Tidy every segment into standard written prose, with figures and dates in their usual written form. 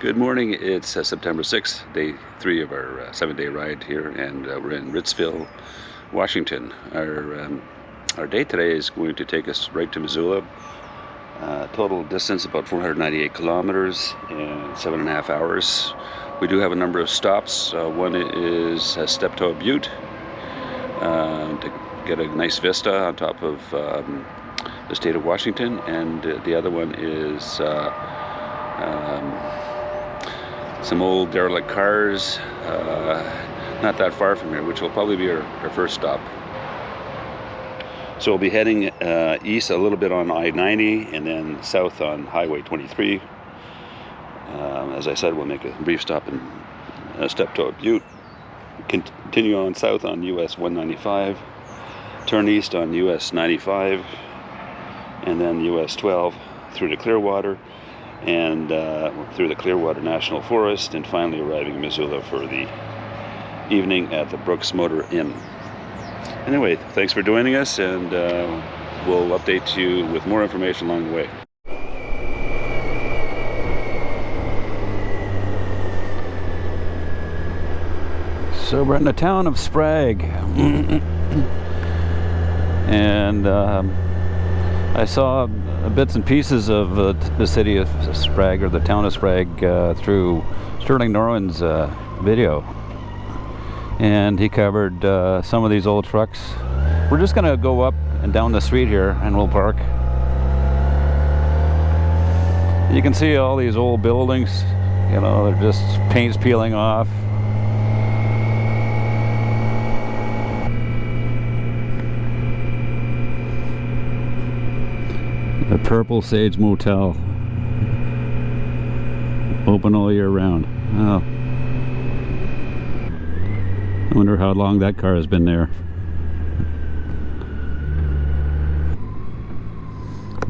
Good morning. It's September 6th, day 3 of our 7-day ride here, and we're in Ritzville, Washington. Our day today is going to take us right to Missoula. Total distance about 498 kilometers and 7.5 hours. We do have a number of stops. One is Steptoe Butte to get a nice vista on top of the state of Washington, and the other one is some old derelict cars not that far from here, which will probably be our first stop. So we'll be heading east a little bit on I-90 and then south on Highway 23. As I said, we'll make a brief stop in Steptoe Butte, continue on south on US 195, turn east on US 95, and then US 12 through to Clearwater, and through the Clearwater National Forest, and finally arriving in Missoula for the evening at the Brooks Motor Inn. Anyway, thanks for joining us, and we'll update you with more information along the way. So we're in the town of Sprague, and I saw bits and pieces of the city of Sprague, or the town of Sprague, through Sterling Norwin's video, and he covered some of these old trucks. We're just gonna go up and down the street here, and we'll park. You can see all these old buildings, you know, they're just paint's peeling off. The Purple Sage Motel, open all year round. Oh, I wonder how long that car has been there.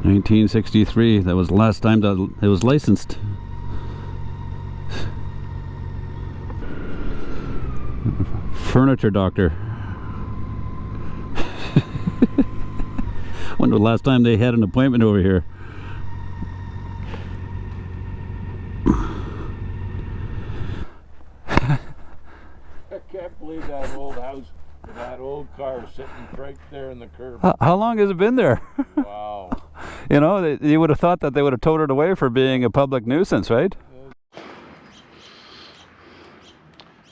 1963, that was the last time that it was licensed. Furniture Doctor. Wonder the last time they had an appointment over here. I can't believe that old house with that old car sitting right there in the curb. How long has it been there? Wow. You know, you would have thought that they would have towed it away for being a public nuisance, right?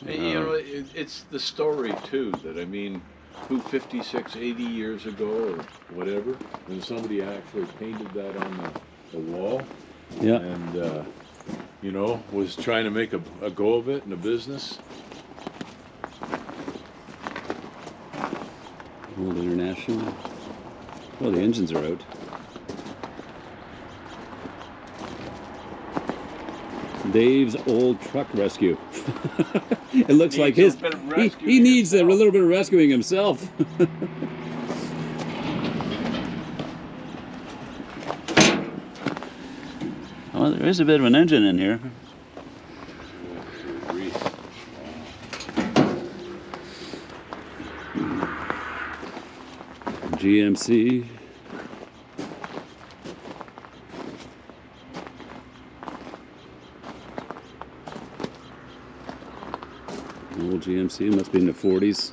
You know, it's the story too, that I mean, who 56, 80 years ago or whatever, when somebody actually painted that on the wall, Yeah. and you know, was trying to make a go of it in a business. Old International. Well, the engines are out. Dave's Old Truck Rescue. It looks like his. He needs a little bit of rescuing himself. Well, there is a bit of an engine in here. GMC. Old GMC, must be in the 40s.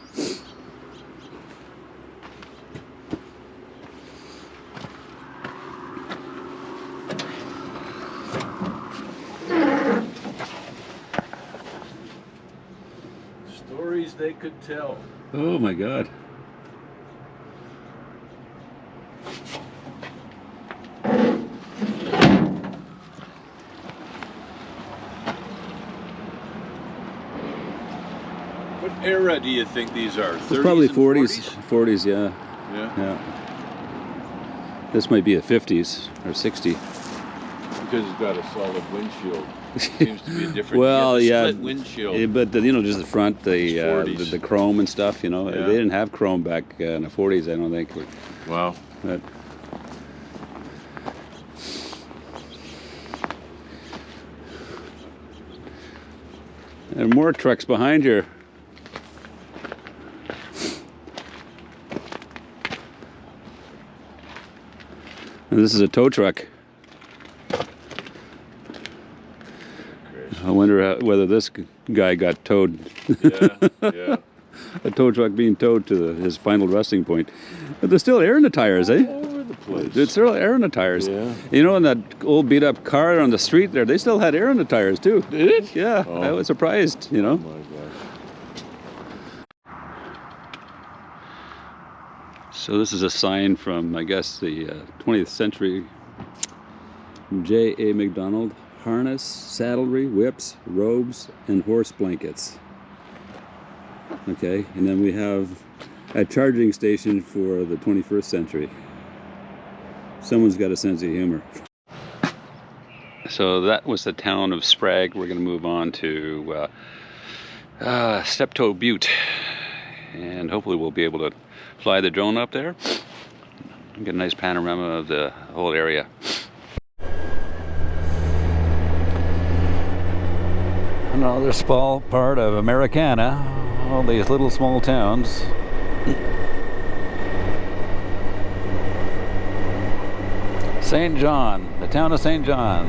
Stories they could tell. Oh my God. What era do you think these are? 30s, It's probably and 40s. 40s, yeah. Yeah. Yeah. This might be a 50s or 60. Because it's got a solid windshield. Seems to be a different. Well, yeah, split windshield. but you know, just the front, the 40s. the chrome and stuff. You know, Yeah. they didn't have chrome back in the 40s. I don't think. Wow. But there are more trucks behind you. And this is a tow truck. I wonder whether this guy got towed. Yeah. A tow truck being towed to his final resting point. But there's still air in the tires, eh? All over the place. There's still air in the tires. Yeah. You know, in that old beat up car on the street there, they still had air in the tires too. Did it? Yeah, Oh. I was surprised, you know. Oh my gosh. So this is a sign from, I guess, the 20th century. J.A. McDonald, harness, saddlery, whips, robes, and horse blankets. Okay, and then we have a charging station for the 21st century. Someone's got a sense of humor. So that was the town of Sprague. We're going to move on to Steptoe Butte, and hopefully we'll be able to fly the drone up there and get a nice panorama of the whole area. Another small part of Americana, all these little small towns. St. John, the town of St. John.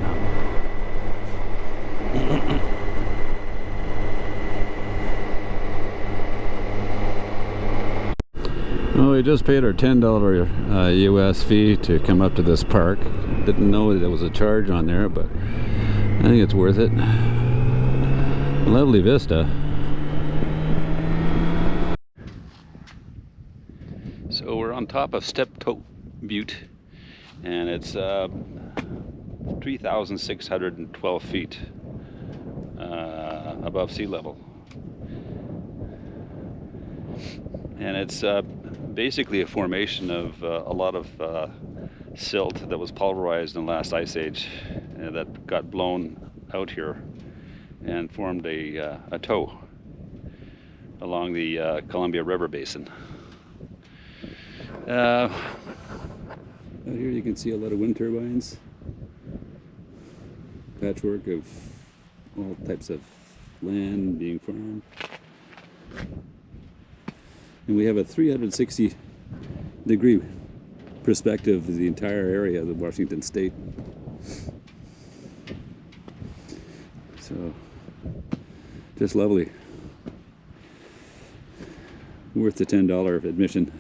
Well, we just paid our $10 US fee to come up to this park. Didn't know there was a charge on there, but I think it's worth it. Lovely vista. So we're on top of Steptoe Butte, and it's 3,612 feet above sea level. And it's basically a formation of a lot of silt that was pulverized in the last ice age that got blown out here and formed a toe along the Columbia River Basin. Out here you can see a lot of wind turbines, patchwork of all types of land being farmed. And we have a 360-degree perspective of the entire area of the Washington State. So, just lovely. Worth the $10 admission.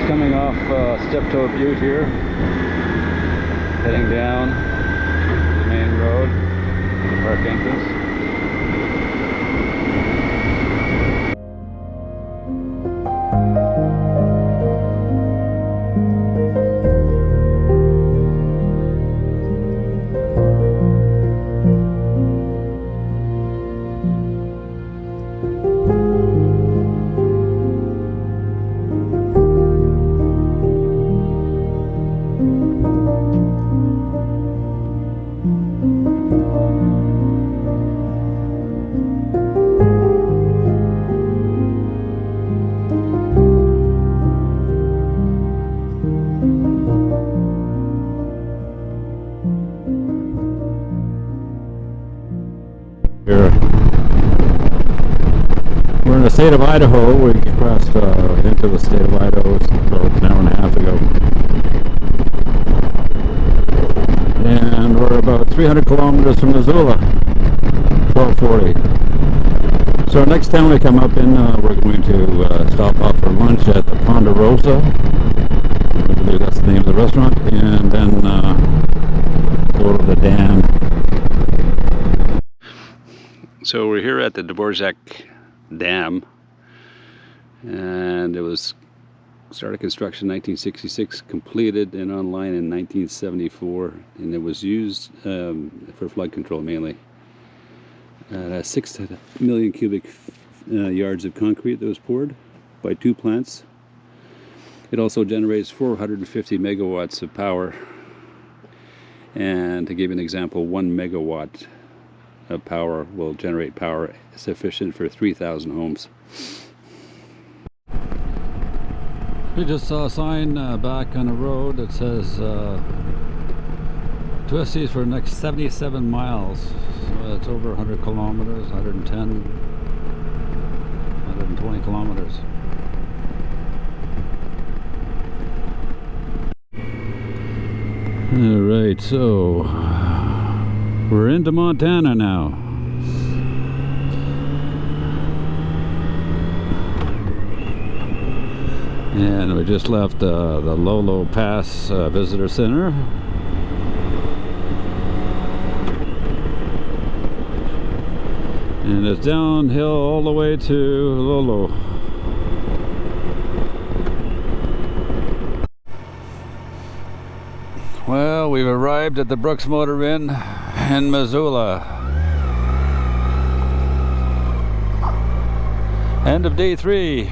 Coming off Steptoe Butte here, heading down the main road, the park entrance. state of Idaho. We crossed into the state of Idaho about an hour and a half ago. And we're about 300 kilometers from Missoula, 1240. So next time we come up in, we're going to stop off for lunch at the Ponderosa. I believe that's the name of the restaurant. And then go to the dam. So we're here at the Dvorak Dam, and it was started construction in 1966, completed and online in 1974, and it was used for flood control mainly. 6 million cubic yards of concrete that was poured by 2 plants. It also generates 450 megawatts of power, and to give you an example, 1 megawatt of power will generate power sufficient for 3,000 homes. We just saw a sign back on the road that says twist east for the next 77 miles. So it's over 100 kilometers, 110, 120 kilometers. Alright, so we're into Montana now. And we just left the Lolo Pass Visitor Center. And it's downhill all the way to Lolo. Well, we've arrived at the Brooks Motor Inn in Missoula. End of day 3.